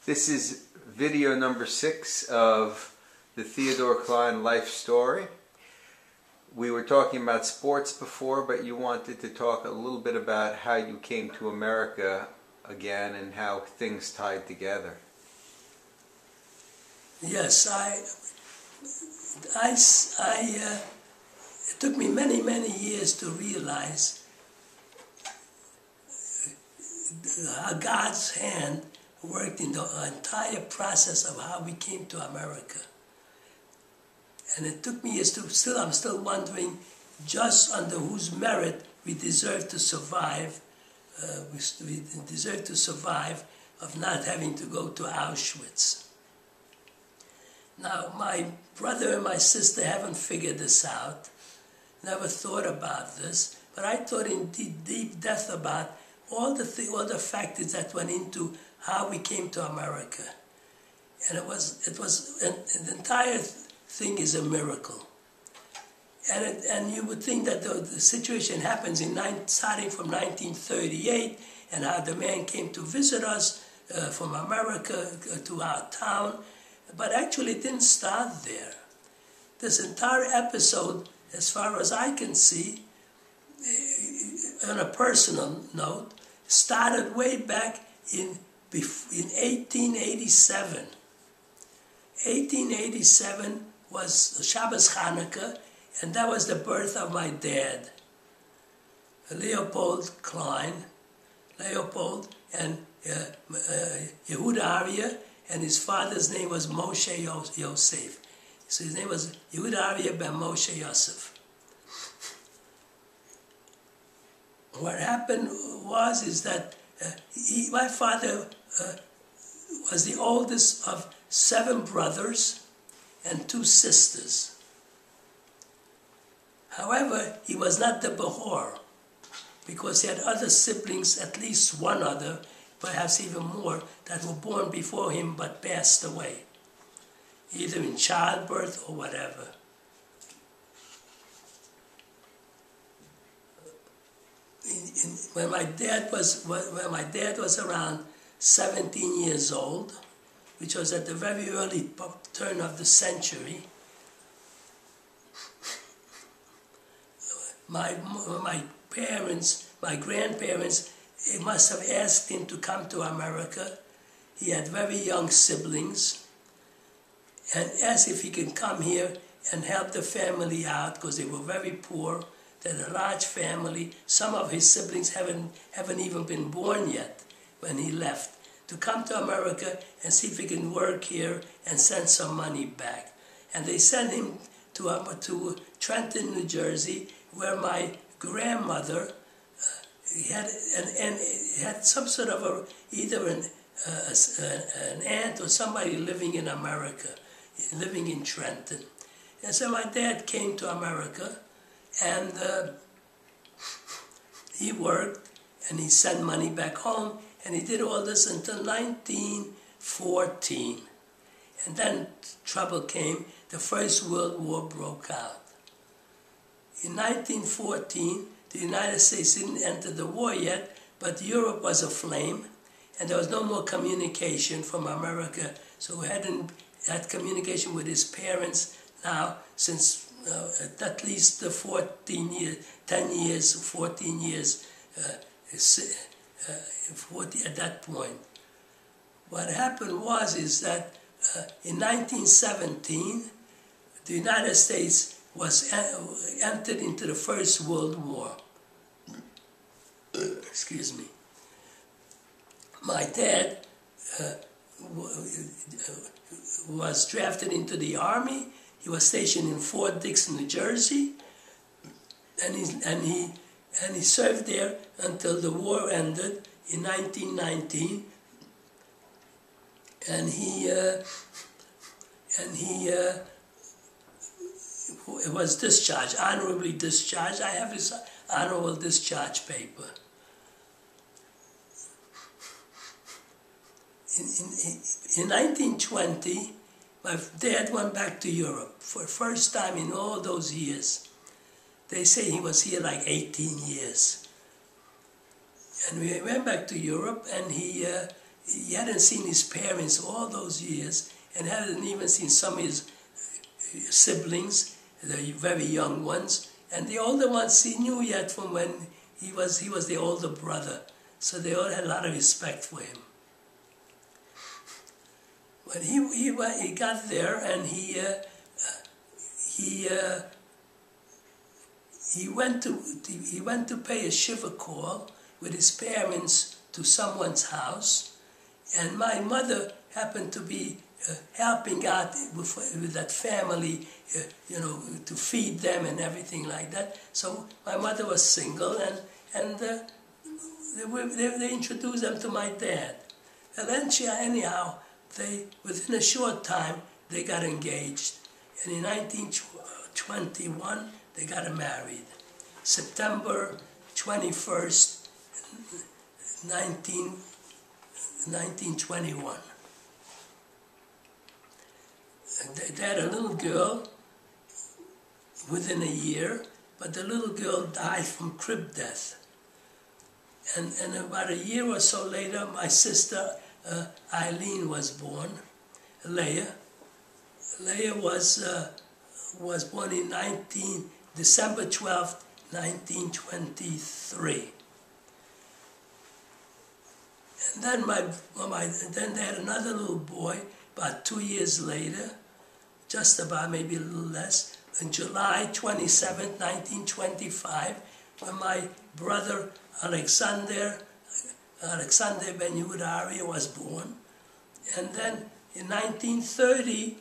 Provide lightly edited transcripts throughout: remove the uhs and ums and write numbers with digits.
This is video number 6 of the Theodore Klein life story. We were talking about sports before, but you wanted to talk a little bit about how you came to America again and how things tied together. Yes, it took me many years to realize how God's hand worked in the entire process of how we came to America. And it took me years I'm still wondering just under whose merit we deserve to survive. We deserve to survive of not having to go to Auschwitz. Now, my brother and my sister haven't figured this out, never thought about this, but I thought in deep depth about all the factors that went into how we came to America. And the entire thing is a miracle. And you would think that the situation happens starting from 1938, and how the man came to visit us from America to our town. But actually it didn't start there. This entire episode, as far as I can see, on a personal note, started way back in 1887. 1887 was Shabbos Hanukkah, and that was the birth of my dad, Leopold Klein. Leopold and Yehuda Aryeh, and his father's name was Moshe Yosef. So his name was Yehuda Aryeh ben Moshe Yosef. What happened is that my father was the oldest of 7 brothers and 2 sisters. However, he was not the Behor, because he had other siblings, at least one other, perhaps even more, that were born before him but passed away, either in childbirth or whatever. When my dad was around 17 years old, which was at the very early turn of the century, my grandparents must have asked him to come to America. He had very young siblings, and asked if he can come here and help the family out, because they were very poor. They had a large family. Some of his siblings haven't even been born yet when he left, to come to America and see if he can work here and send some money back. And they sent him to Trenton, New Jersey, where my grandmother had some sort of either an aunt or somebody living in America, living in Trenton. And so my dad came to America, and he worked, and he sent money back home, and he did all this until 1914. And then trouble came. The First World War broke out. In 1914, the United States didn't enter the war yet, but Europe was aflame, and there was no more communication from America. So we hadn't had communication with his parents now since at least 14 years, 10 years, 14 years, 40 at that point. What happened is that in 1917, the United States was entered into the First World War. Excuse me. My dad was drafted into the army. He was stationed in Fort Dix, New Jersey, and he served there until the war ended in 1919. And he was discharged, honorably discharged. I have his honorable discharge paper. In 1920, my dad went back to Europe for the first time in all those years. They say he was here like 18 years. And we went back to Europe, and he he hadn't seen his parents all those years, and hadn't even seen some of his siblings, the very young ones, and the older ones he knew yet from when he was the older brother, so they all had a lot of respect for him. When he got there, and he went to pay a shiva call with his parents to someone's house, and my mother happened to be helping out with that family, to feed them and everything like that. So my mother was single, and they introduced them to my dad. And then within a short time, they got engaged. And in 1921, they got married. September 21st, 1921. They had a little girl within a year, but the little girl died from crib death. And about a year or so later, my sister Eileen was born, Leah. Leah was born in December 12th, 1923. And then then they had another little boy about 2 years later, just about, maybe a little less, on July 27th, 1925, when my brother Alexander Ben Yehuda was born. And then in 1930,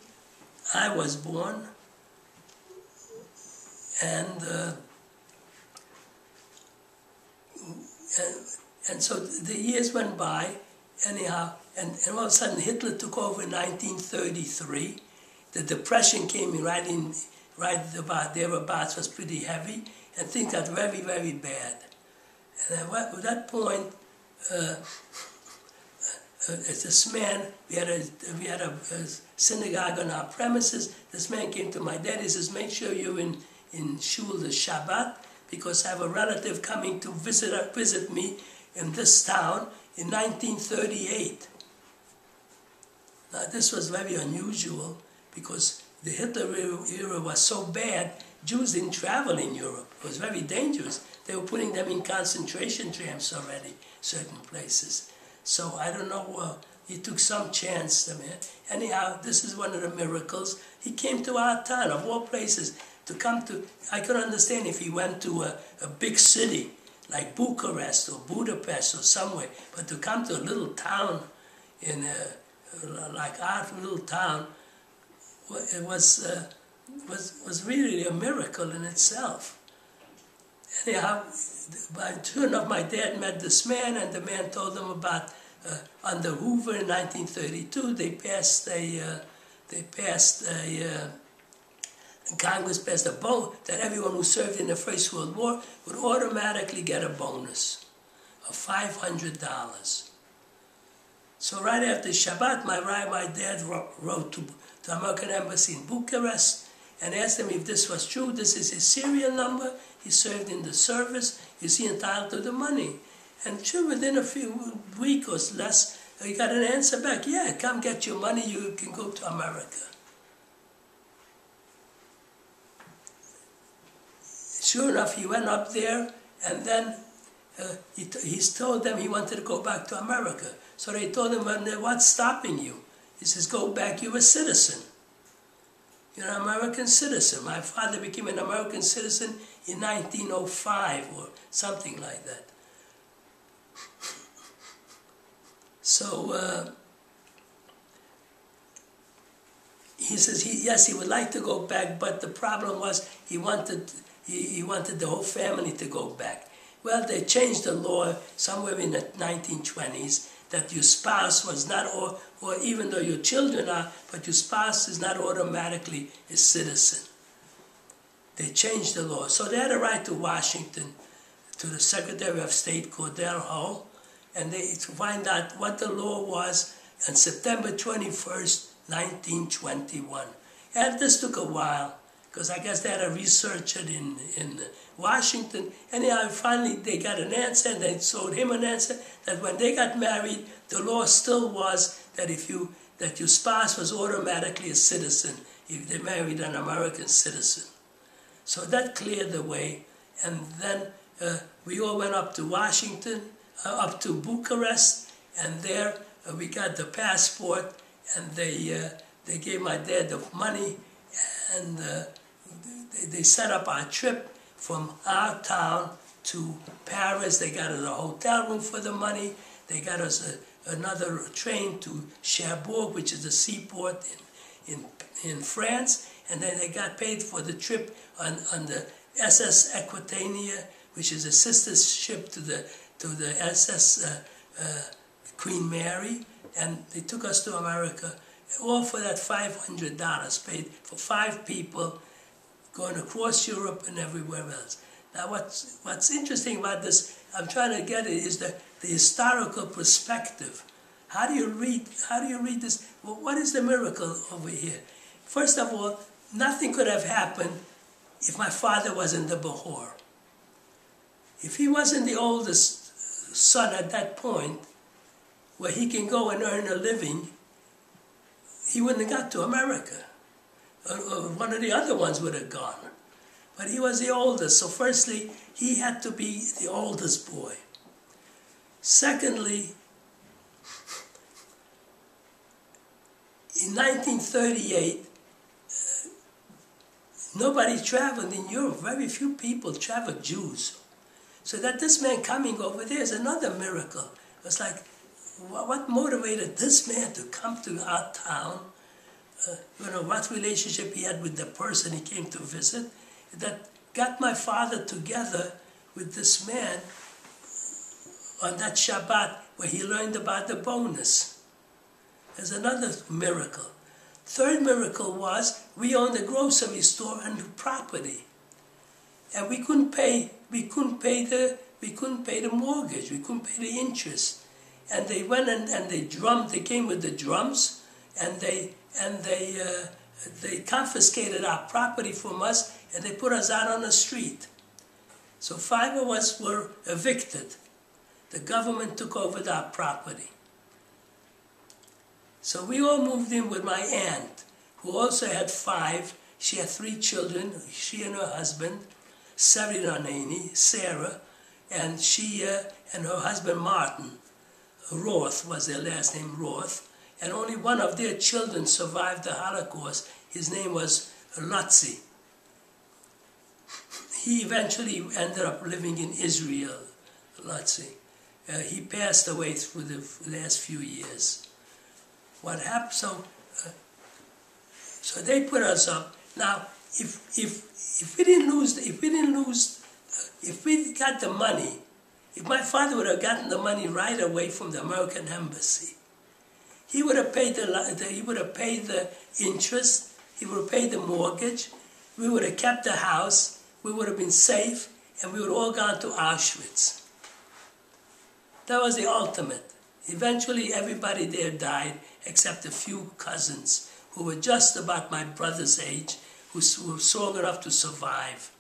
I was born. And so the years went by, anyhow, and all of a sudden Hitler took over in 1933. The depression came in right about thereabouts, was pretty heavy, and things got very, very bad. And at that point, this man, we had a synagogue on our premises. This man came to my dad. He says, "Make sure you're in shul the Shabbat, because I have a relative coming to visit me in this town in 1938. Now, this was very unusual, because the Hitler era was so bad, Jews didn't travel in Europe. It was very dangerous. They were putting them in concentration camps already, certain places. So I don't know, he took some chance. Anyhow, this is one of the miracles. He came to our town, of all places, to come to. I could understand if he went to a big city, like Bucharest or Budapest or somewhere, but to come to a little town, like our little town, it was really a miracle in itself. Anyhow, sure enough, my dad met this man, and the man told them about under Hoover in 1932. Congress passed a vote that everyone who served in the First World War would automatically get a bonus of $500. So right after Shabbat, my dad wrote to the American Embassy in Bucharest and asked them if this was true. This is his serial number. He served in the service. Is he entitled to the money? And sure, within a few weeks or less, he got an answer back. Yeah, come get your money. You can go to America. Sure enough, he went up there, and then he told them he wanted to go back to America. So they told him, well, what's stopping you? He says, go back, you're a citizen. You're an American citizen. My father became an American citizen in 1905 or something like that. So he says, yes, he would like to go back, but the problem was he wanted the whole family to go back. Well, they changed the law somewhere in the 1920s that your spouse was not, or even though your children are, but your spouse is not automatically a citizen. They changed the law. So they had to write to Washington, to the Secretary of State, Cordell Hull, and to find out what the law was on September 21st, 1921. And this took a while, because I guess they had a researcher in Washington. Anyhow, finally they got an answer, and they showed him an answer that when they got married, the law still was that that your spouse was automatically a citizen if they married an American citizen. So that cleared the way, and then we all went up to Washington, up to Bucharest, and there we got the passport, and they gave my dad the money, and they set up our trip from our town to Paris. They got us a hotel room for the money. They got us another train to Cherbourg, which is a seaport in France, and then they got paid for the trip on the SS Aquitania, which is a sister ship to the SS Queen Mary, and they took us to America, all for that $500 paid for 5 people going across Europe and everywhere else. Now what's interesting about this, I'm trying to get it, is the historical perspective. How do you read this? Well, what is the miracle over here? First of all, nothing could have happened if my father wasn't the Behor. If he wasn't the oldest son at that point, where he can go and earn a living, he wouldn't have got to America. Or one of the other ones would have gone. But he was the oldest, so firstly, he had to be the oldest boy. Secondly, in 1938, nobody traveled in Europe. Very few people traveled, Jews. So that this man coming over there is another miracle. It's like, what motivated this man to come to our town? What relationship he had with the person he came to visit, that got my father together with this man on that Shabbat where he learned about the bonus. There's another miracle. Third miracle was we owned a grocery store and property, and we couldn't pay the mortgage, we couldn't pay the interest, and they went and they drummed. They came with the drums, and they confiscated our property from us, and they put us out on the street. So 5 of us were evicted. The government took over our property. So we all moved in with my aunt, who also had 5. She had 3 children, she and her husband, Sarah, and she and her husband Martin. Roth was their last name, Roth. And only one of their children survived the Holocaust. His name was Lutzi. He eventually ended up living in Israel, Lutzi. He passed away through the last few years. What happened? So they put us up. Now, if we got the money, if my father would have gotten the money right away from the American embassy, he would have paid the interest, he would have paid the mortgage, we would have kept the house, we would have been safe, and we would have all gone to Auschwitz. That was the ultimate. Eventually everybody there died except a few cousins who were just about my brother's age, who were strong enough to survive.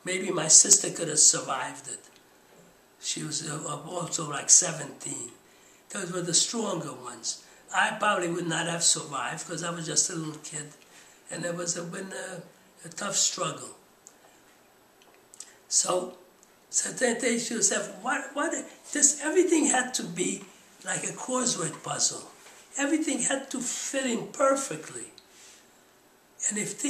Maybe my sister could have survived it. She was also like 17. Those were the stronger ones. I probably would not have survived because I was just a little kid, and it was been a tough struggle. So then they should have said, everything had to be like a crossword puzzle. Everything had to fit in perfectly. And if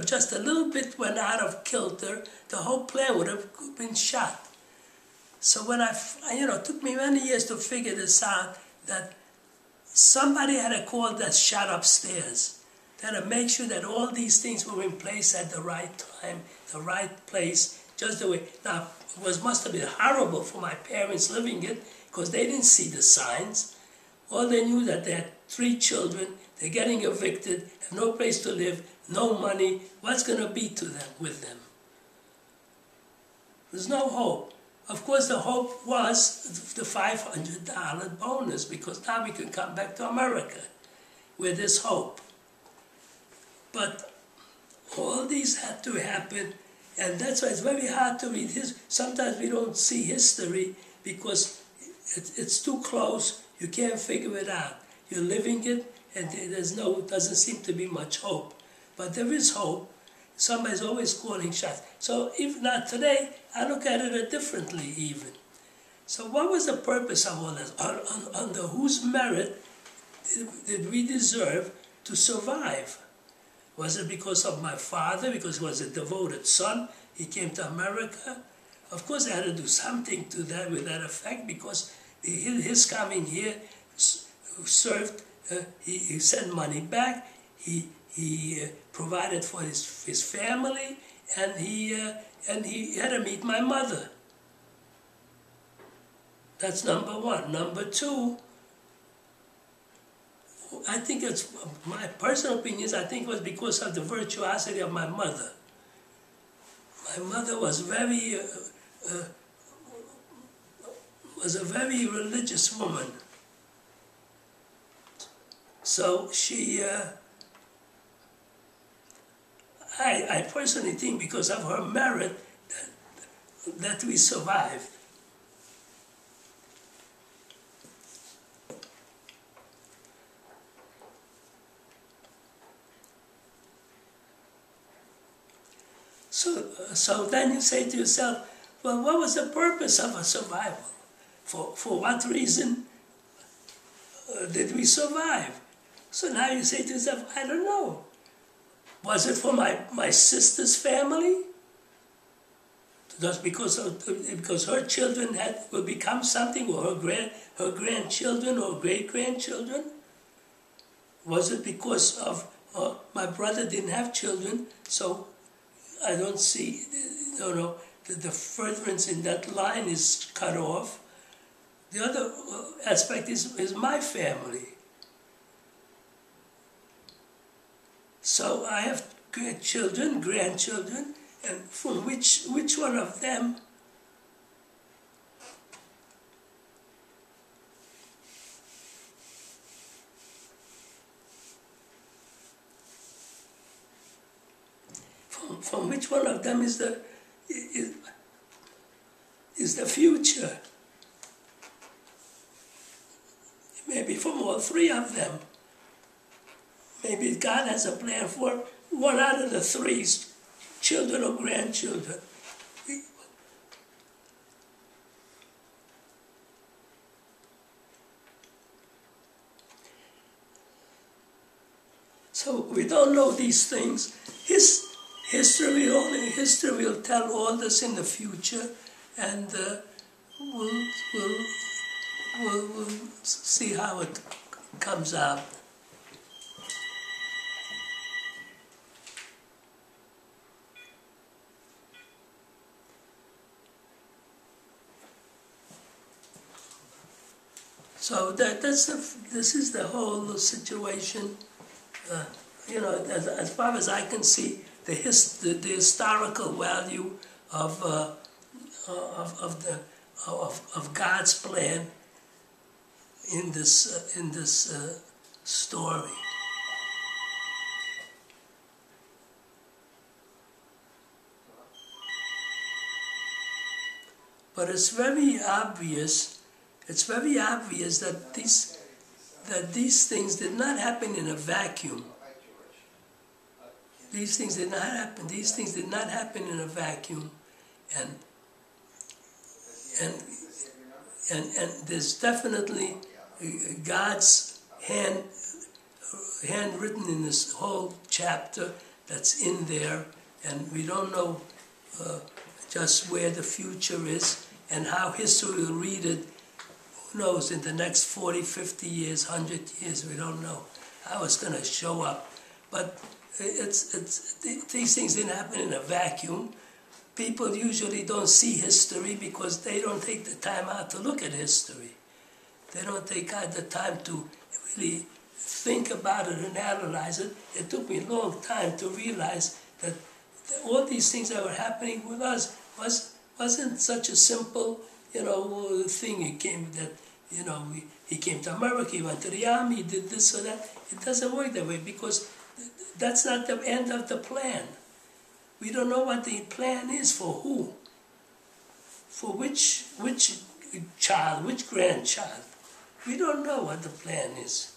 just a little bit went out of kilter, the whole plan would have been shot. So when it took me many years to figure this out, that somebody had to call that shot upstairs. They had to make sure that all these things were in place at the right time, the right place, just the way. Now, it must have been horrible for my parents living it, because they didn't see the signs. All they knew that they had 3 children, they're getting evicted, have no place to live, no money. What's going to be to them with them? There's no hope. Of course, the hope was the $500 bonus, because now we can come back to America with this hope. But All these had to happen, and that's why it's very hard to read history. Sometimes we don't see history because it's too close. You can't figure it out. You're living it, and doesn't seem to be much hope. But there is hope. Somebody's always calling shots. So if not today, I look at it differently even. So what was the purpose of all this? Under whose merit did we deserve to survive? Was it because of my father, because he was a devoted son? He came to America. Of course, I had to do something to that with that effect, because his coming here served. He sent money back. He provided for his family, and he had to meet my mother. That's number one. Number two, I think it's my personal opinion. I think it was because of the virtuosity of my mother. My mother was a very religious woman. So she, I personally think because of her merit that we survived. So then you say to yourself, well, what was the purpose of a survival? For what reason did we survive? So now you say to yourself, I don't know. Was it for my sister's family? Just because her children will become something, or her grandchildren or great-grandchildren? Was it because of my brother didn't have children, so I don't see, the furtherance in that line is cut off. The other aspect is my family. So I have children, grandchildren, and from which one of them from which one of them is the future? Maybe from all three of them. Maybe God has a plan for one out of the three, children or grandchildren. So we don't know these things. History will tell all this in the future, and we'll see how it comes out. So this is the whole situation. As far as I can see, the historical value of God's plan in this story. But it's very obvious. It's very obvious that these things did not happen in a vacuum. These things did not happen. These things did not happen in a vacuum, and there's definitely God's hand written in this whole chapter that's in there, and we don't know just where the future is and how history will read it. Who knows, in the next 40, 50 years, 100 years, we don't know how it's going to show up. But these things didn't happen in a vacuum. People usually don't see history because they don't take the time out to look at history. They don't take out the time to really think about it and analyze it. It took me a long time to realize that all these things that were happening with us wasn't such a simple, thing. He came to America, he went to the army, he did this or that. It doesn't work that way, because that's not the end of the plan. We don't know what the plan is for who, for which child, which grandchild. We don't know what the plan is.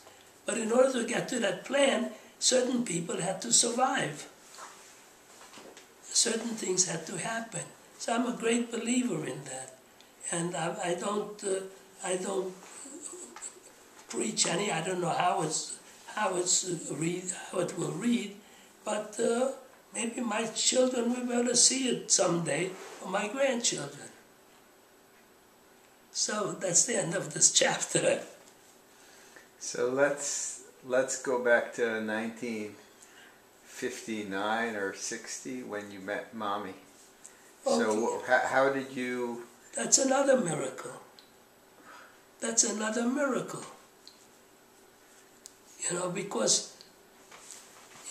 But in order to get to that plan, certain people had to survive. Certain things had to happen. So I'm a great believer in that. And I don't preach any. I don't know how it will read, but maybe my children will be able to see it someday, or my grandchildren. So that's the end of this chapter. So let's go back to 1959 or 60 when you met Mommy. Okay. So how did you... That's another miracle. That's another miracle. You know, because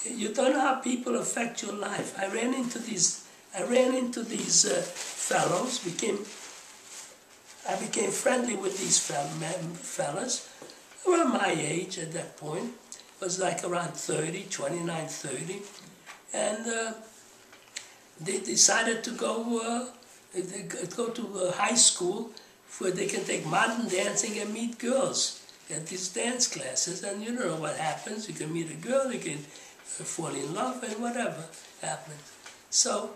you don't know how people affect your life. I ran into these fellows. I became friendly with these fellas. They were my age at that point. It was like around 30, 29, 30. And they decided to go to high school where they can take modern dancing and meet girls at these dance classes. And you don't know what happens. You can meet a girl, you can fall in love, and whatever happens. So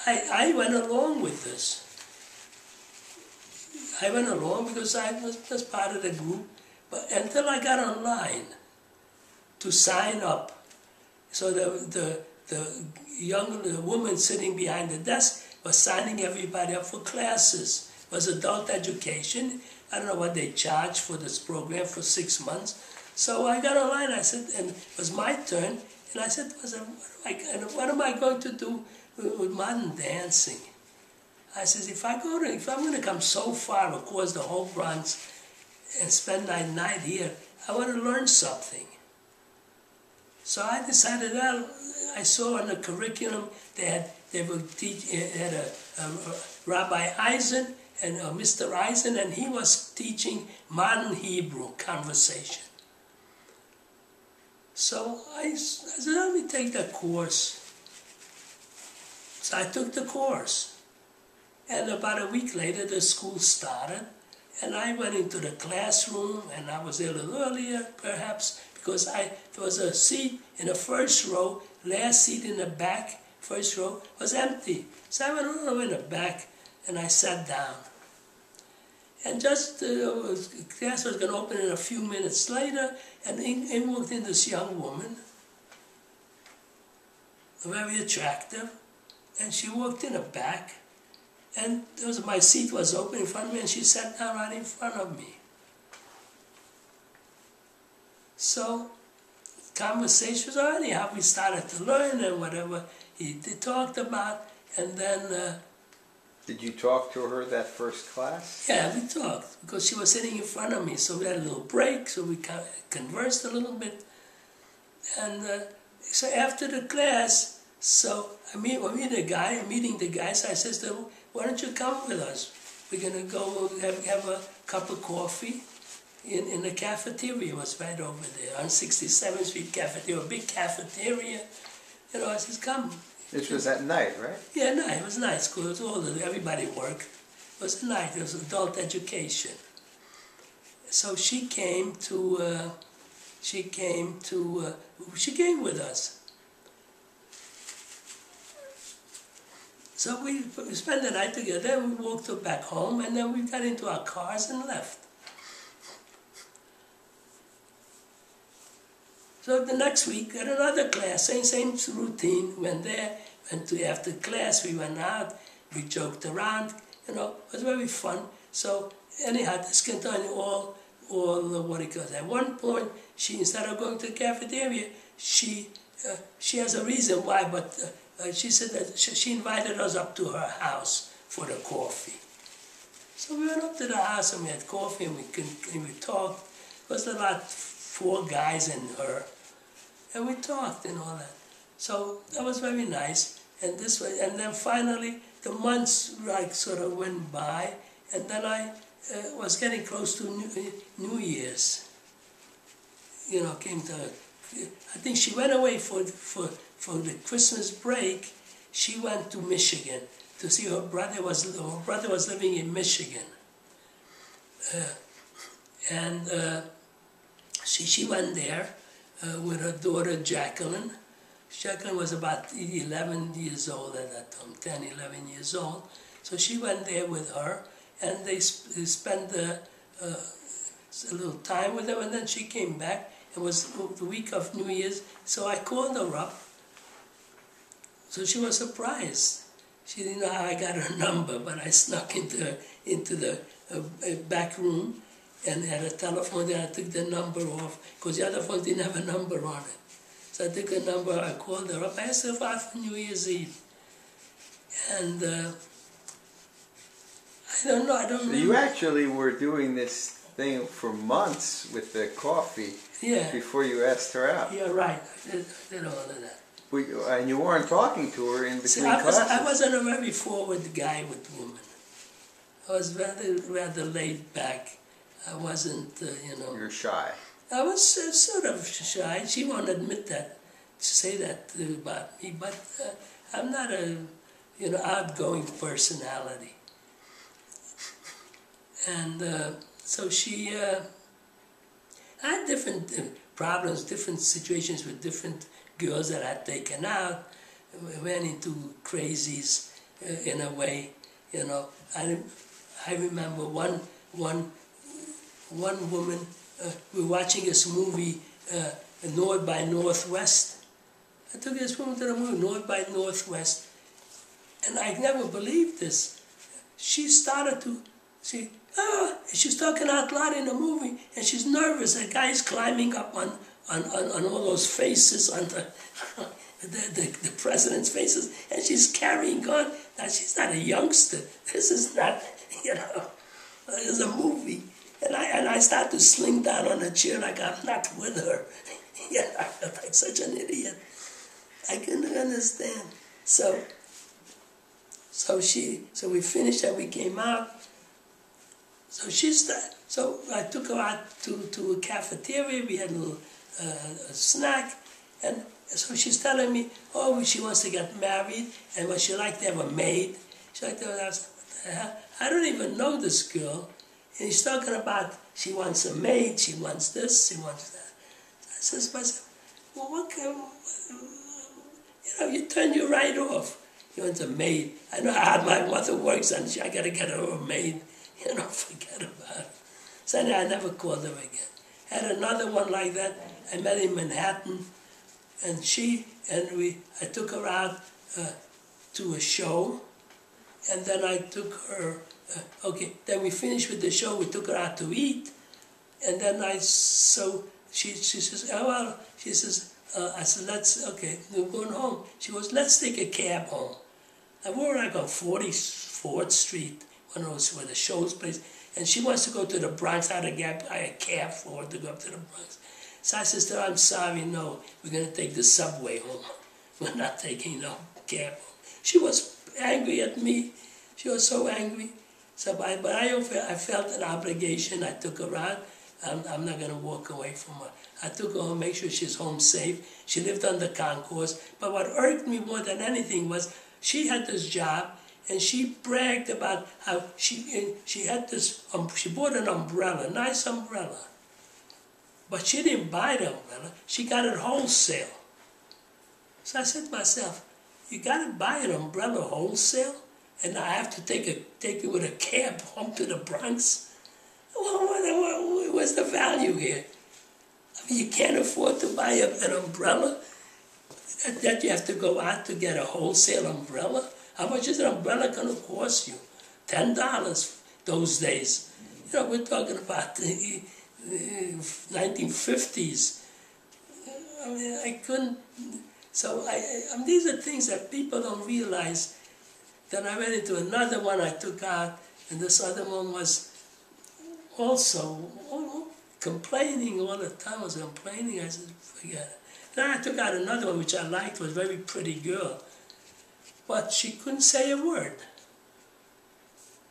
I went along with this. I went along because I was part of the group, but until I got online to sign up. So the woman sitting behind the desk was signing everybody up for classes. It was adult education. I don't know what they charge for this program for 6 months. So I got online, I said, and it was my turn, and I said, what am I going to do with modern dancing? I said, if I'm going to come so far across the whole Bronx and spend my night here, I want to learn something. So I decided, I saw on the curriculum they had Rabbi Eisen and Mr. Eisen, and he was teaching modern Hebrew conversation. So I said, let me take that course. So I took the course. And about a week later, the school started, and I went into the classroom, and I was there a little earlier, perhaps, because there was a seat in the first row, last seat in the back, first row, was empty. So I went all the way in the back, and I sat down. And just, class was going to open in a few minutes later, and in walked in this young woman, very attractive, and she walked in the back, and my seat was open in front of me, and she sat down right in front of me. So, conversation was anyhow, we started to learn and whatever they talked about, and then... Did you talk to her that first class? Yeah, we talked, because she was sitting in front of me, so we had a little break, so we conversed a little bit. And so after the class, so meeting the guys, I said to them, why don't you come with us? We're going to go have a cup of coffee in the cafeteria. It was right over there on 67th Street cafeteria, a big cafeteria. You know, I said, come. This was at night, right? Yeah, night. It was night school. It was everybody worked. It was night. It was adult education. So she came with us. So we spent the night together, we walked back home, and then we got into our cars and left. So the next week, at another class, same routine, went there, after class, we went out, we joked around, you know, it was very fun. So anyhow, this continued all what it goes. At one point, instead of going to the cafeteria, she has a reason why, but she said that she invited us up to her house for the coffee. So we went up to the house and we had coffee and we talked. It was about 4 guys and her. And we talked and all that. So that was very nice. And then finally the months sort of went by, and then I was getting close to New Year's. You know, came to I think she went away for the Christmas break. She went to Michigan to see her brother was living in Michigan, and she went there with her daughter Jacqueline. Jacqueline was about 11 years old at that time, 10, 11 years old. So she went there with her, and they spent a little time with her, and then she came back. It was the week of New Year's, so I called her up. So she was surprised. She didn't know how I got her number, but I snuck into the back room and had a telephone there. I took the number off, because the other phone didn't have a number on it. So I took a number, I called her up, I asked her for New Year's Eve. And I don't know, I don't know. You actually were doing this thing for months with the coffee before you asked her out. Yeah, right. I did all of that. And you weren't talking to her in between classes. I wasn't a very forward guy with women. I was rather laid back. I wasn't, You're shy. I was sort of shy. She won't admit that, say that about me, but I'm not a, outgoing personality. And so she had different problems, different situations with different girls that I'd taken out. We went into crazies in a way, I remember one woman. We were watching this movie, North by Northwest. I took this woman to the movie, North by Northwest, and I never believed this. She started to see, she's talking out loud in the movie, and she's nervous. A guy's climbing up on all those faces, on the president's faces, and she's carrying on. Now, she's not a youngster. This is not, it's a movie. And I start to sling down on a chair like I'm not with her. I felt like such an idiot. I couldn't understand. So we finished and we came out. So I took her out to a cafeteria. We had a little a snack, and so she's telling me, she wants to get married, and what she liked to have a maid. She liked to have, I said, what the hell? I don't even know this girl. And he's talking about she wants a maid, she wants this, she wants that. So I says to myself, well, what kind of, you turn you right off. He wants a maid. I know how my mother works, and I got to get her a maid. Forget about it. So I never called her again. Had another one like that. I met in Manhattan, and I took her out to a show, and then I took her. Then we finished with the show. We took her out to eat, and then she says, I said, we're going home. She goes, let's take a cab home. I were like on 44th Street, one of those where the show's place, and she wants to go to the Bronx. I had to buy a cab for her to go up to the Bronx. So I says to her, I'm sorry, no, we're going to take the subway home. We're not taking no cab home. She was angry at me. She was so angry. So, but I felt an obligation. I took her out. I'm not going to walk away from her. I took her home, make sure she's home safe. She lived on the concourse. But what irked me more than anything was she had this job, and she bragged about how she had this. She bought an umbrella, nice umbrella. But she didn't buy the umbrella. She got it wholesale. So I said to myself, you got to buy an umbrella wholesale? And I have to take it with a cab home to the Bronx? Well, what's the value here? I mean, you can't afford to buy an umbrella? That you have to go out to get a wholesale umbrella? How much is an umbrella going to cost you? $10 those days. We're talking about the 1950s. I mean, I couldn't. So these are things that people don't realize. Then I went into another one I took out, and this other one was also complaining all the time. I was complaining. I said, forget it. Then I took out another one, which I liked, was a very pretty girl. But she couldn't say a word.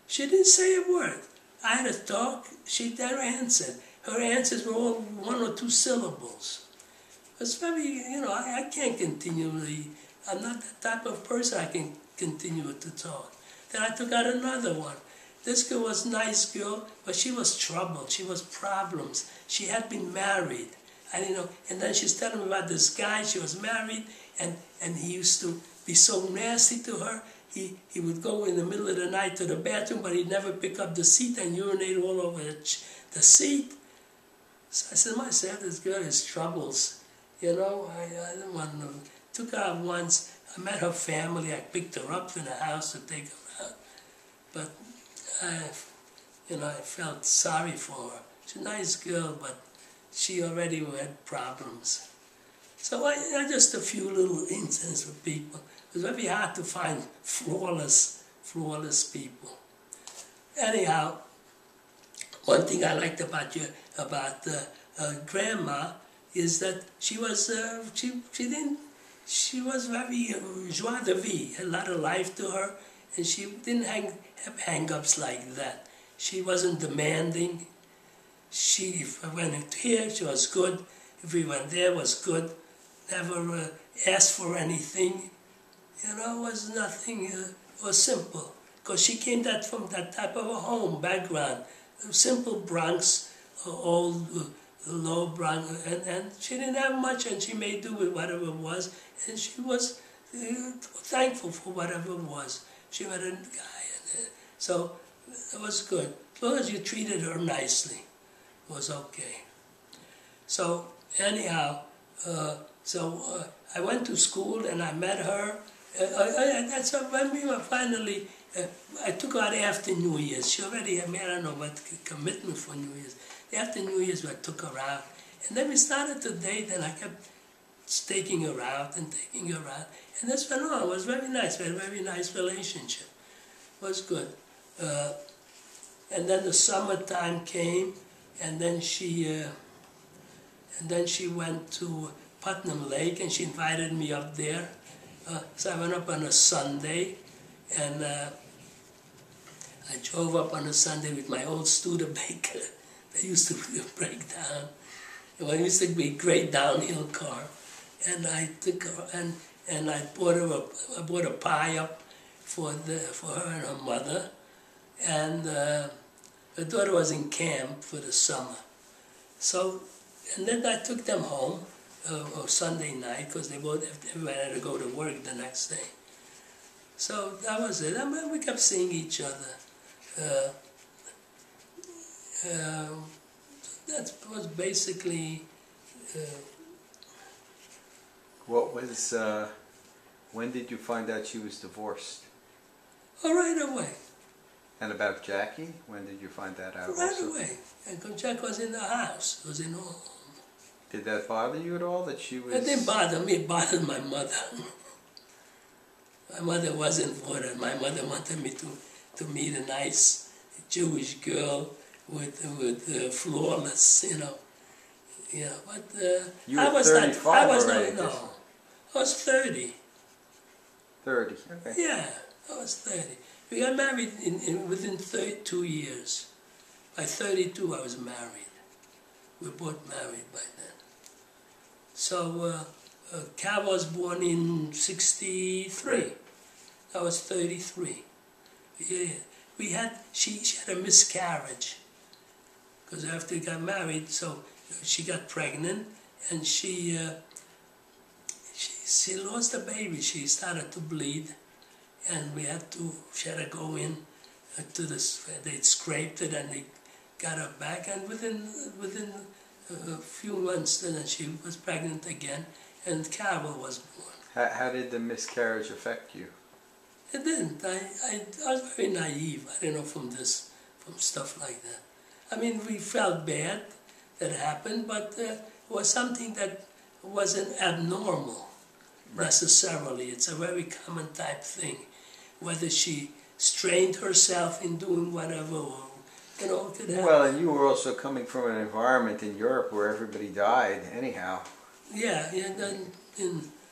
She didn't say a word. I had to talk. She never answered. Her answers were all 1 or 2 syllables. was very, I can't continually, I'm not that type of person I can continue to talk. Then I took out another one. This girl was a nice girl, but she was troubled. She was problems. She had been married. And then she's telling me about this guy. She was married, and he used to be so nasty to her. He would go in the middle of the night to the bathroom, but he'd never pick up the seat and urinate all over the seat. So I said to myself, this girl has troubles. I didn't want to. Took her out once. I met her family. I picked her up to the house to take her out. But I felt sorry for her. She's a nice girl, but she already had problems. So I just a few little incidents with people. It was very hard to find flawless people. Anyhow, one thing I liked about Grandma is that she was very joie de vivre, a lot of life to her, and she didn't have hang-ups like that. She wasn't demanding. If I went here, she was good. If we went there, was good. Never asked for anything. It was nothing. It was simple. Because she came from that type of a home background, simple Bronx, old, low Bronx, and she didn't have much, and she made do with whatever it was, and she was thankful for whatever it was. She met a guy, so it was good. As long as you treated her nicely, it was okay. So anyhow, I went to school and I met her. That's when we were finally. I took her out after New Year's. She already had made, I don't know what commitment for New Year's. After New Year's, I took her out, and then we started to date. And I kept taking her out, and this went on. It was very nice. We had a very nice relationship. It was good. And then the summertime came, and then she went to Putnam Lake, and she invited me up there. So I went up on a Sunday, and I drove up on a Sunday with my old Studebaker. They used to break down. It used to be a great downhill car, and I took her and I bought a pie up for her and her mother, and her daughter was in camp for the summer. So, and then I took them home Sunday night because everybody had to go to work the next day. So that was it. We kept seeing each other. That was basically. When did you find out she was divorced? Oh, right away. And about Jackie, when did you find that out? Right away. Because Jack was in the house, was in home. Did that bother you at all that she was? It didn't bother me. It bothered my mother. My mother wasn't for it. My mother wanted me to meet a nice Jewish girl with flawless, Yeah, but you were 35 already. No, I was 30. 30, okay. Yeah, I was 30. We got married within 2 years. By 32, I was married. We were both married by then. So, Cal was born in 63. I was 33. Yeah, she had a miscarriage. Because after we got married, so she got pregnant, and she lost the baby. She started to bleed, and she had to go in to this. They scraped it, and they got her back, and within a few months, then she was pregnant again, and Carol was born. How did the miscarriage affect you? It didn't. I was very naive. I didn't know from stuff like that. I mean, we felt bad that it happened, but it was something that wasn't abnormal necessarily. It's a very common type thing. Whether she strained herself in doing whatever, or, it could happen. Well, and you were also coming from an environment in Europe where everybody died anyhow. Yeah.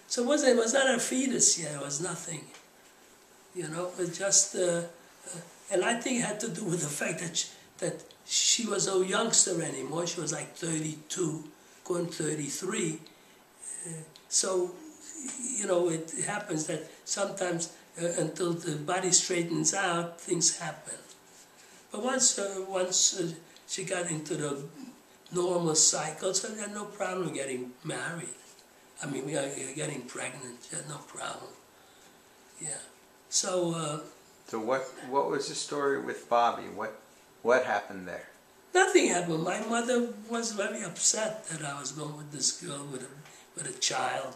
So it was not a fetus yet. It was nothing. It was just, and I think it had to do with the fact that she was no youngster anymore. She was like 32, going 33, So, you know, it happens that sometimes until the body straightens out, things happen. But once she got into the normal cycle, so we had no problem getting married. I mean, we are getting pregnant. She had no problem. Yeah. So. So what was the story with Bobby? What happened there? Nothing happened. My mother was very upset that I was going with this girl with a child.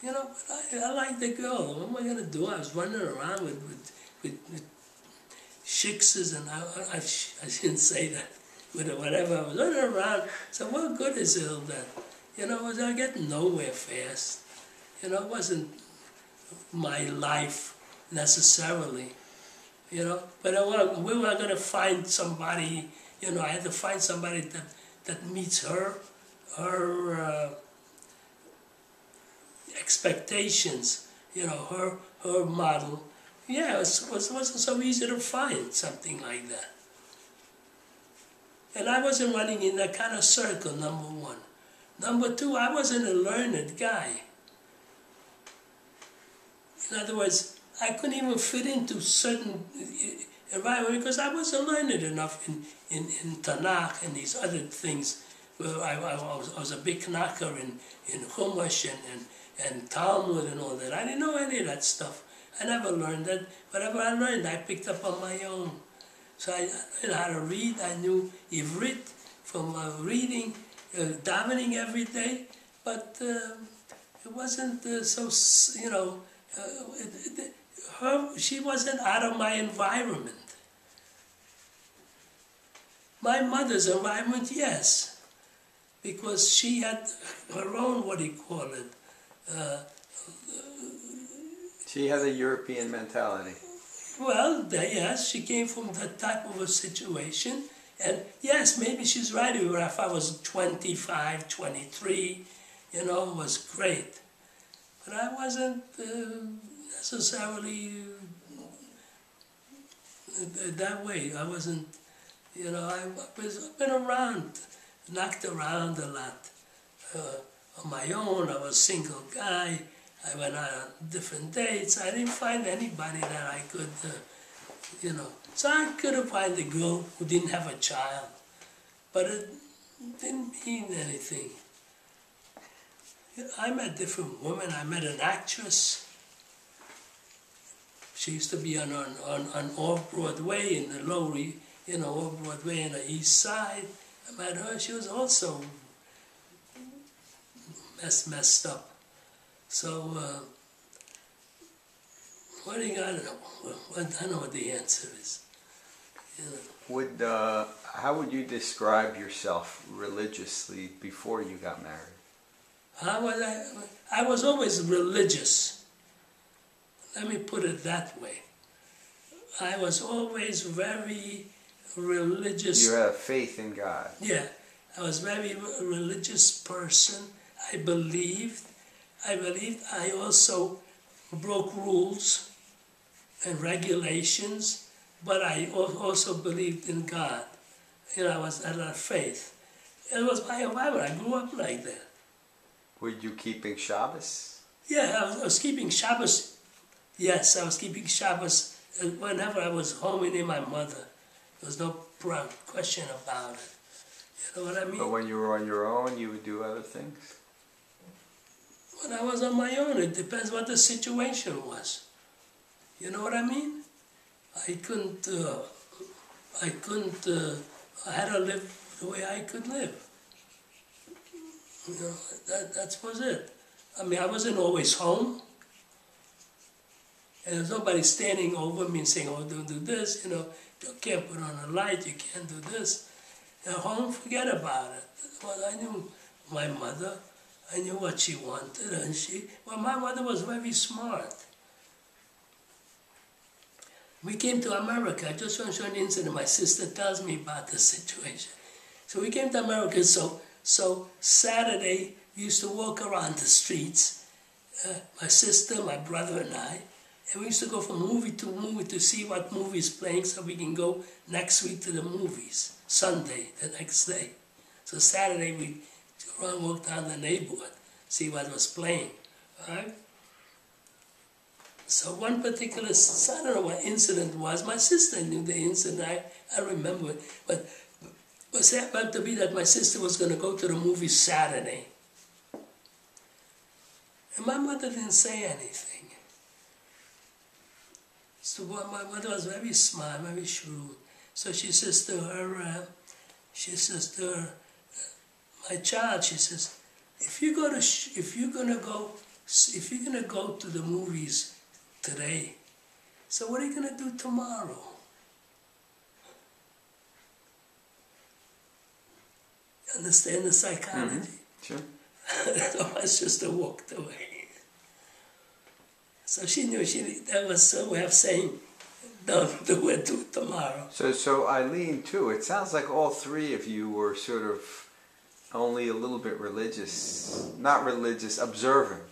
You know, but I liked the girl. What am I going to do? I was running around with shiksas, and I shouldn't say that. With whatever, I was running around. So what good is it all that? You know, I was getting nowhere fast. You know, it wasn't my life necessarily. You know, but we were going to find somebody. You know, I had to find somebody that meets her expectations. You know, her model. Yeah, it wasn't so easy to find something like that. And I wasn't running in that kind of circle, number one. Number two, I wasn't a learned guy. In other words, I couldn't even fit into certain environment because I wasn't learned enough in Tanakh and these other things. Well, I was a big knocker in Chumash and Talmud and all that. I didn't know any of that stuff. I never learned that. Whatever I learned, I picked up on my own. So I learned how to read. I knew Ivrit from reading, davening every day. But it wasn't so, you know, she wasn't out of my environment. My mother's environment, yes, because she had her own, what do you call it? She had a European mentality. Well, yes, she came from that type of a situation. And yes, maybe she's right. If I was 25, 23, you know, it was great. But I wasn't necessarily that way. I wasn't, you know, I've been around, knocked around a lot. On my own, I was a single guy. I went out on different dates. I didn't find anybody that I could, you know. So I couldn't find a girl who didn't have a child. But it didn't mean anything. I met different women. I met an actress. She used to be on Off-Broadway in the Lower, you know, Off-Broadway in the East Side. I met her. She was also messed up. So, what do you got to know? I know what the answer is. You know. How would you describe yourself religiously before you got married? I was always religious. Let me put it that way. I was always very religious. You have faith in God. Yeah, I was very religious person. I believed. I also broke rules and regulations, but I also believed in God. You know, I had a faith. It was my environment. I grew up like that. Were you keeping Shabbos? Yeah, I was keeping Shabbos. Yes, I was keeping Shabbos whenever I was home with my mother. There was no question about it. You know what I mean? But when you were on your own, you would do other things? When I was on my own, it depends what the situation was. You know what I mean? I had to live the way I could live. You know, that was it. I mean, I wasn't always home. And there's nobody standing over me and saying, oh, don't do this, you know, you can't put on a light, you can't do this. At home, forget about it. Well, I knew my mother. I knew what she wanted, and my mother was very smart. We came to America. I just want to show an incident. My sister tells me about the situation. So we came to America, so Saturday, we used to walk around the streets, my sister, my brother, and I, and we used to go from movie to movie to see what movie is playing so we can go next week to the movies, Sunday, the next day. So Saturday, we walk down the neighborhood. see what was playing, right? So one particular, I don't know what incident was. My sister knew the incident. I remember it. But it was happened to be that my sister was going to go to the movie Saturday. And my mother didn't say anything. So my mother was very smart, very shrewd. So she says to her, my child, she says, if you're gonna go to the movies today, so what are you gonna do tomorrow? Understand the psychology? Mm-hmm. Sure. So my sister walked away. So she knew that was her way of saying, don't do it, do it tomorrow. So Eileen too, it sounds like all three of you were sort of only a little bit religious, not religious, observant.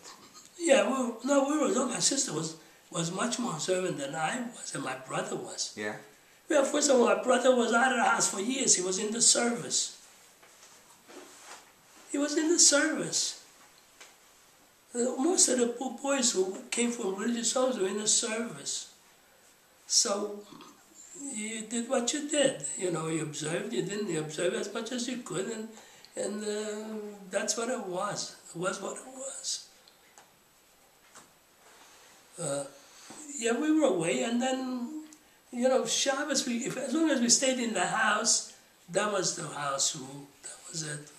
Yeah, my sister was much more observant than I was, and my brother was. Yeah? Well, first of all, my brother was out of the house for years. He was in the service. He was in the service. Most of the boys who came from religious homes were in the service. So you did what you did. You know, you observed, you didn't. You observed as much as you could, and that's what it was. It was what it was. Yeah, we were away, and then, you know, Shabbos, as long as we stayed in the house, that was the house rule. That was it.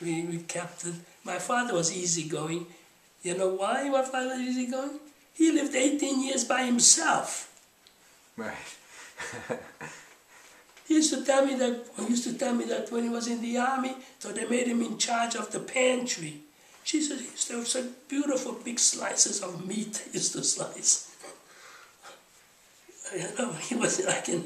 We kept it. My father was easygoing. You know why my father was easygoing? He lived 18 years by himself. Right. He used to tell me that when he was in the army, so they made him in charge of the pantry. She said he used to have such beautiful big slices of meat he used to slice. You know, he was like in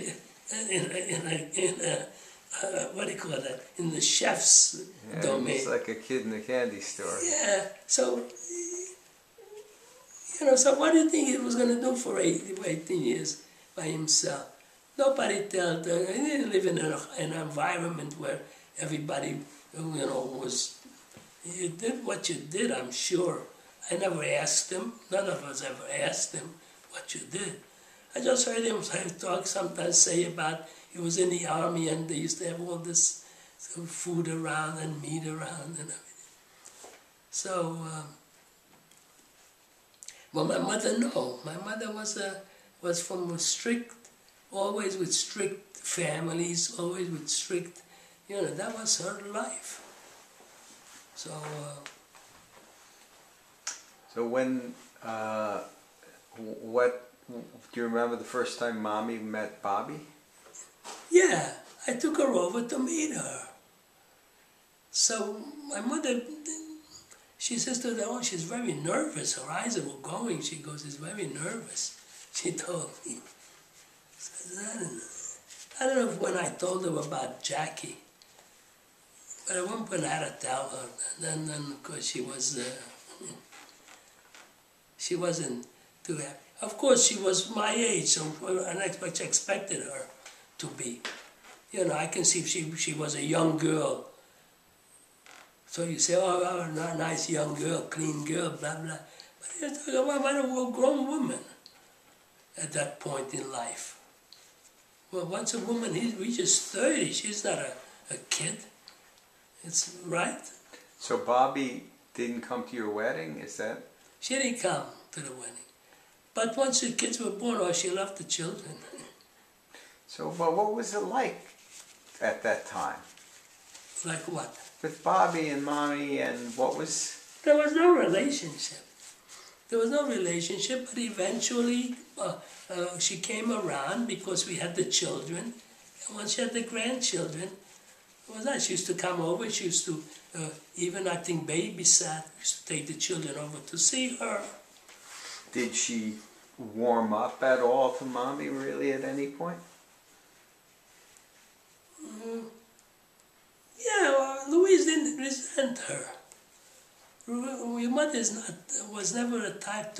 what do you call that? In the chef's domain. It's like a kid in a candy store. Yeah. So, you know, so what do you think he was going to do for 18 years by himself? Nobody told him. He didn't live in an environment where everybody, you know, was... You did what you did, I'm sure. I never asked him. None of us ever asked him what you did. I just heard him talk sometimes, say about he was in the army and they used to have all this food around and meat around and everything. So, well, my mother, no. My mother was from a strict, always with strict families, always with strict, you know, that was her life. So, so when, what, do you remember the first time Mommy met Bobby? Yeah, I took her over to meet her. So my mother, she says to her, oh, she's very nervous. Her eyes are going. She goes, she's very nervous. She told me. I don't know if when I told her about Jackie, but at one point I had to tell her. And then of course, she wasn't too happy. Of course, she was my age, so I expected her to be. You know, I can see if she was a young girl. So you say, oh, nice young girl, clean girl, blah, blah. But you're talking about a grown woman at that point in life. Well, once a woman reaches 30, she's not a kid. It's right. So Bobby didn't come to your wedding, is that? She didn't come to the wedding. But once the kids were born, oh, she loved the children. So, well, what was it like at that time? Like what? With Bobby and Mommy, and what was... There was no relationship. There was no relationship, but eventually she came around because we had the children. And once she had the grandchildren, it was nice. She used to come over. She used to even, I think, babysat. We used to take the children over to see her. Did she warm up at all to Mommy, really, at any point? Yeah, well, Louise didn't resent her. Your mother was never the type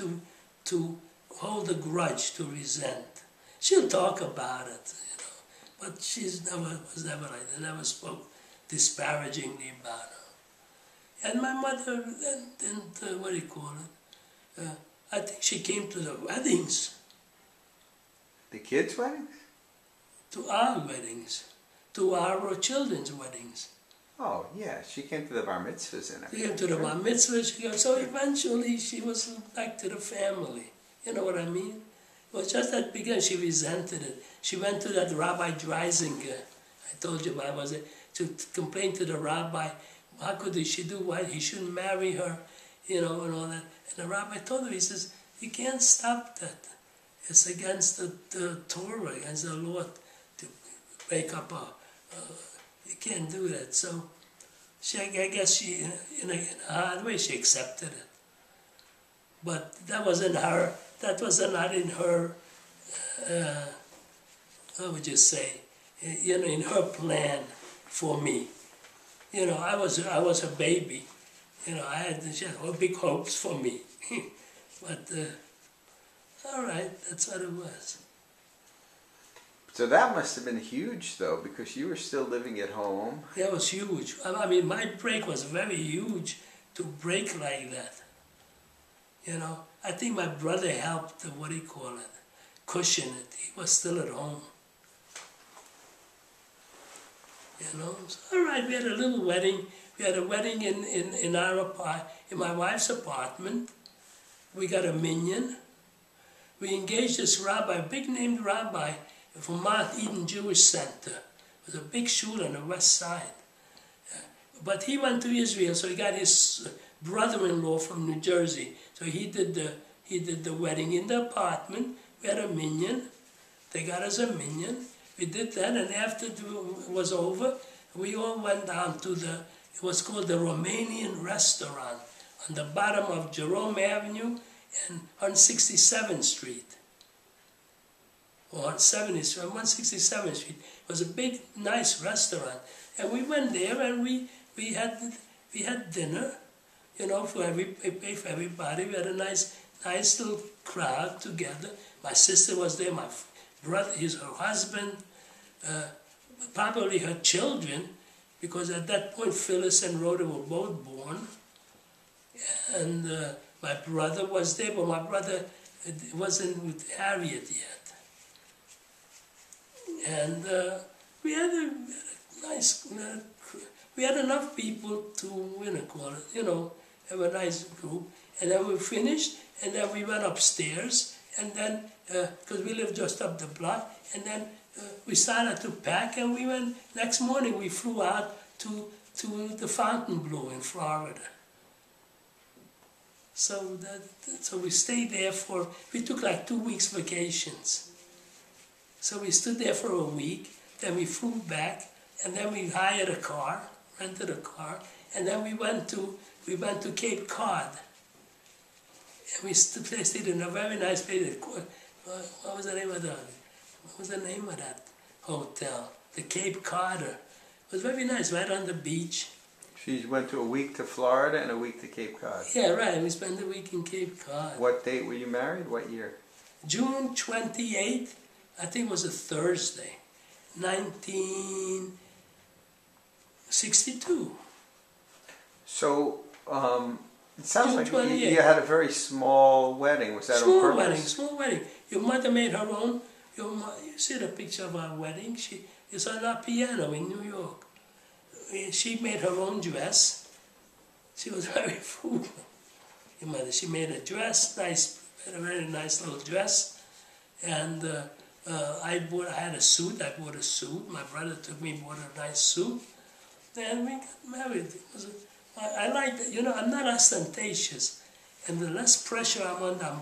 to hold a grudge, to resent. She'll talk about it, you know, but was never like that. Never spoke disparagingly about her. And my mother didn't, what do you call it? I think she came to the weddings. The kids' weddings? To our weddings. To our children's weddings. Oh, yeah. She came to the bar mitzvahs and She everything. came to the bar mitzvahs. So eventually she was back to the family. You know what I mean? It was just that because she resented it. She went to that Rabbi Dreisinger. I told you I was there, to complain to the rabbi. How could she do what? He shouldn't marry her, you know, and all that. And the rabbi told her, he says, you can't stop that. It's against the Torah, against the law to break up you can't do that. So I guess she, in a hard way, she accepted it. But that wasn't her, that was not in her, how would you say, you know, in her plan for me. You know, I was a baby. You know, she had big hopes for me. But, all right, that's what it was. So that must have been huge, though, because you were still living at home. That was huge. I mean, my break was very huge to break like that. You know, I think my brother helped, what do you call it, cushion it. He was still at home. You know, so, all right, we had a little wedding. We had a wedding in my wife's apartment. We got a minyan. We engaged this rabbi, a big-named rabbi from Mount Eden Jewish Center. It was a big shul on the west side. But he went to Israel, so he got his brother-in-law from New Jersey. So he did the wedding in the apartment. We had a minyan. They got us a minyan. We did that, and after it was over, we all went down to it was called the Romanian restaurant on the bottom of Jerome Avenue and on 67th Street. Or on 70th Street, on 167th Street. It was a big, nice restaurant. And we went there and we had dinner, you know, we paid for everybody. We had a nice little crowd together. My sister was there, my brother, her husband, probably her children, because at that point Phyllis and Rhoda were both born. And my brother was there, but my brother wasn't with Harriet yet. And we had a nice, we had enough people to, you know, have a nice group. And then we finished, and then we went upstairs, and then, because we lived just up the block, and then we started to pack, and we went, next morning we flew out to the Fontainebleau in Florida. So we stayed there we took like 2 weeks vacations. So we stood there for a week, then we flew back, and then we hired a car, rented a car, and then we went to Cape Cod. And we stayed in a very nice place. What was the name of that hotel? The Cape Codder. It was very nice, right on the beach. So you went to a week to Florida and a week to Cape Cod. Yeah, right. We spent a week in Cape Cod. What date were you married? What year? June 28th. I think it was a Thursday, 1962. So, it sounds June like 28th. you had a very small wedding. Was that on purpose? Small wedding. Your mother made her own. You see the picture of our wedding? It's on our piano in New York. She made her own dress. She was very frugal. Your mother, she made a dress, a very nice little dress, and I had a suit. I bought a suit. My brother took me, bought a nice suit, and we got married. I like that. You know, I'm not ostentatious, and the less pressure I'm under, I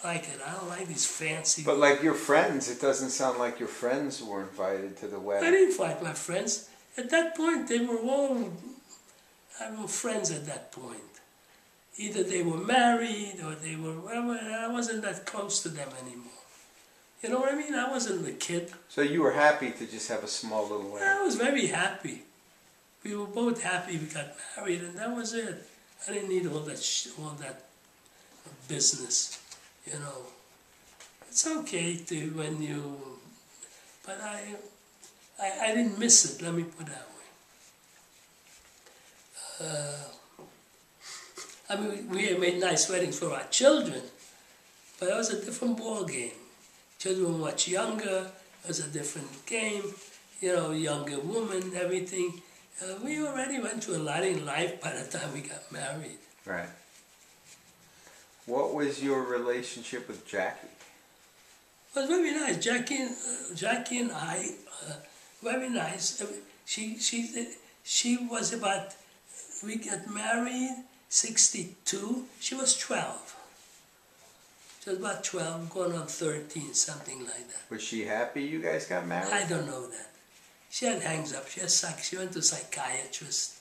like it. I don't like these fancy. But like your friends, it doesn't sound like your friends were invited to the wedding. I didn't invite my friends. At that point, they were all friends at that point. Either they were married or they were whatever. I wasn't that close to them anymore. You know what I mean? I wasn't a kid. So you were happy to just have a small little wedding? I was very happy. We were both happy we got married, and that was it. I didn't need all that business, you know. It's okay to when you, but I didn't miss it. Let me put it that way. I mean, we made nice weddings for our children, but it was a different ball game. Children were much younger. It was a different game. You know, younger woman, everything. We already went through a lot in life by the time we got married. Right. What was your relationship with Jackie? It was very nice. Jackie and I, very nice. She was about, we got married 62. She was 12. She was about 12, going on 13, something like that. Was she happy you guys got married? I don't know that. She had hangs up. She went to psychiatrist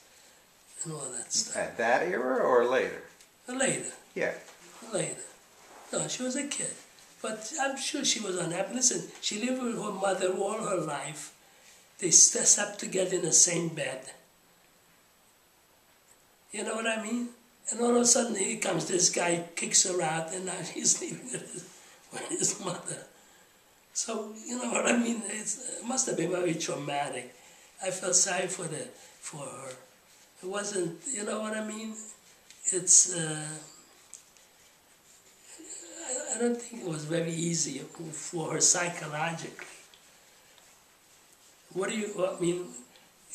and all that stuff. At that era or later? Later. Yeah. Later. No, she was a kid. But I'm sure she was unhappy. Listen, she lived with her mother all her life. They slept together in the same bed. You know what I mean? And all of a sudden, here comes this guy, kicks her out, and now she's living with his mother. So, you know what I mean? It must have been very traumatic. I felt sorry for her. It wasn't, you know what I mean? It's, I don't think it was very easy for her psychologically. What do you, I mean,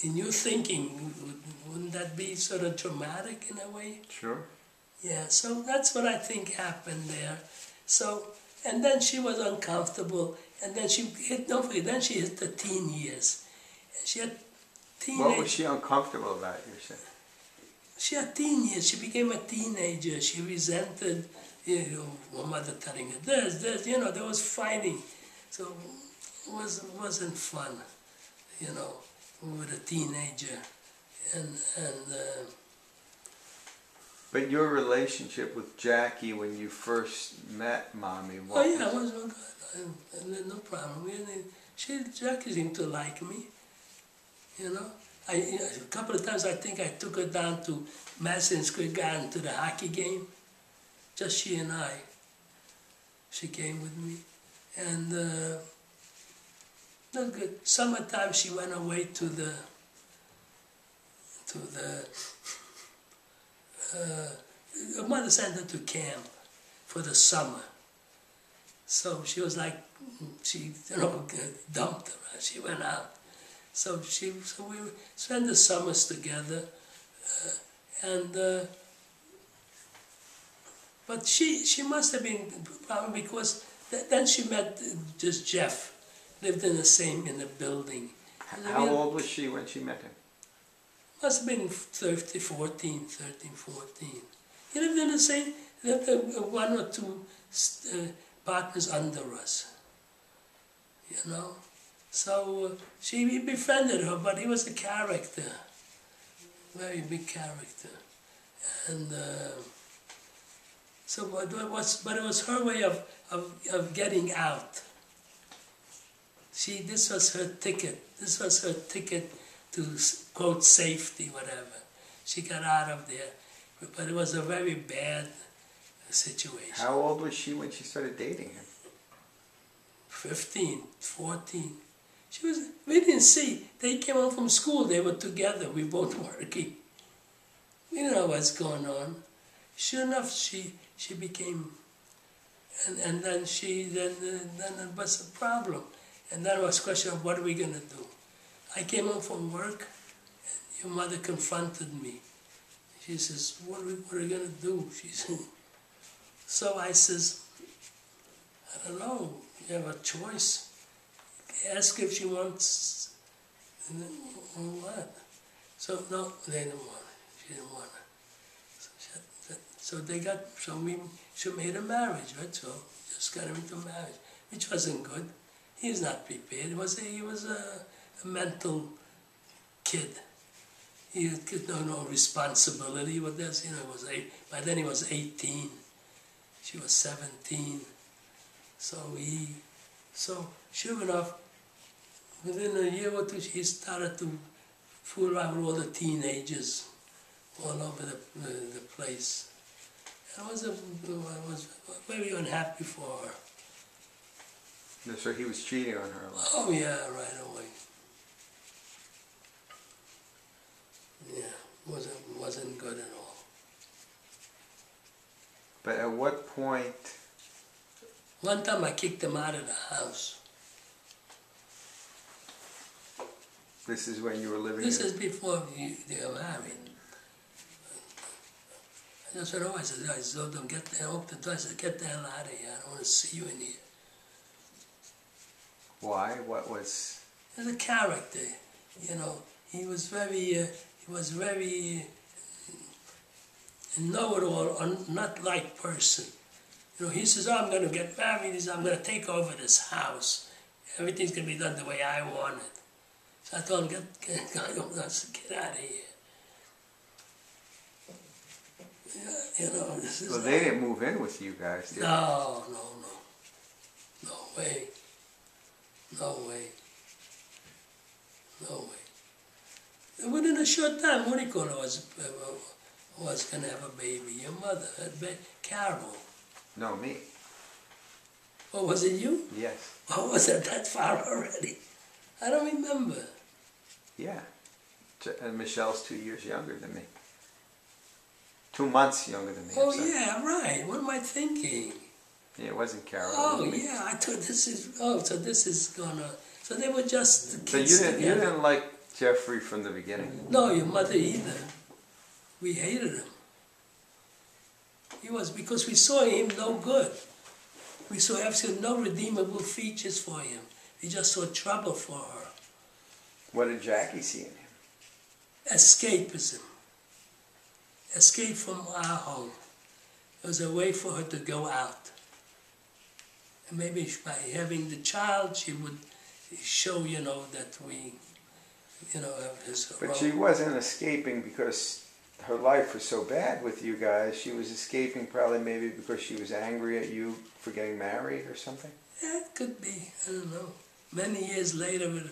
in your thinking, wouldn't that be sort of traumatic in a way? Sure. Yeah, so that's what I think happened there. So, and then she was uncomfortable, and then she hit, don't forget, then she hit the teen years. And she had teenage... What was she uncomfortable about, you said? She had teen years. She became a teenager. She resented, you know, her mother telling her this, you know, there was fighting. So it wasn't fun, you know, with a teenager. But your relationship with Jackie when you first met Mommy, it was good. No problem. Jackie seemed to like me, you know. A couple of times I think I took her down to Madison Square Garden to the hockey game. Just she and I. She came with me. And no good. Summertime she went away to the her mother sent her to camp for the summer. So she was like, she, you know, dumped her. She went out. So we spent the summers together, but she must have been probably because then she met just Jeff, lived in the building. How old was she when she met him? Must have been 13, 14. He lived in the same, one or two partners under us, you know. So she befriended her, but he was a character, very big character, and so but it was her way of getting out. This was her ticket. This was her ticket to quote safety, whatever. She got out of there, but it was a very bad situation. How old was she when she started dating him? 15, 14. We didn't see. They came home from school. They were together. We both working. We didn't know what's going on. Sure enough, she became, and then it was a problem. And then it was a question of what are we going to do? I came home from work, and your mother confronted me. She says, what are we going to do? She said, so I says, I don't know. You have a choice. Ask if she wants, or what? So no, they didn't want it. She didn't want it. So made a marriage, right? So just got him into marriage, which wasn't good. He's not prepared. He was a mental kid. He had no responsibility. But that's, you know, by then he was 18. She was 17. So sure enough, within a year or two, he started to fool around with all the teenagers all over the place. I was very unhappy for her. So he was cheating on her a lot. Oh yeah, right away. Yeah, wasn't good at all. But at what point? One time I kicked him out of the house. This is when you were living This is before they were married. I just said, I told them, I opened the door, I said, get the hell out of here. I don't want to see you in here. Why? What was? He's a character, He was very know-it-all, or not like person. He says, oh, I'm going to get married. He says, I'm going to take over this house. Everything's going to be done the way I want it. So I told him, get out of here. This is Well, they didn't move in with you guys, did they? No. No way. Within a short time, Monicola was going to have a baby. Your mother had Carol. No, me. Oh, was it you? Yes. Oh, was it that far already? I don't remember. Yeah. And Michelle's 2 years younger than me. 2 months younger than me. Oh, yeah, right. What am I thinking? Yeah, it wasn't Carol. Oh, it was me. yeah, I thought this is gonna... So they were just So kids you together. didn't like Jeffrey from the beginning? No, your mother either. We hated him. Because we saw him no good. We saw absolutely no redeemable features for him. We just saw trouble for her. What did Jackie see in him? Escapism. Escape from our home. It was a way for her to go out. And maybe by having the child, she would show, that we, have his role. But she wasn't escaping because her life was so bad with you guys. She was escaping probably maybe because she was angry at you for getting married or something? Yeah, it could be. I don't know. Many years later, it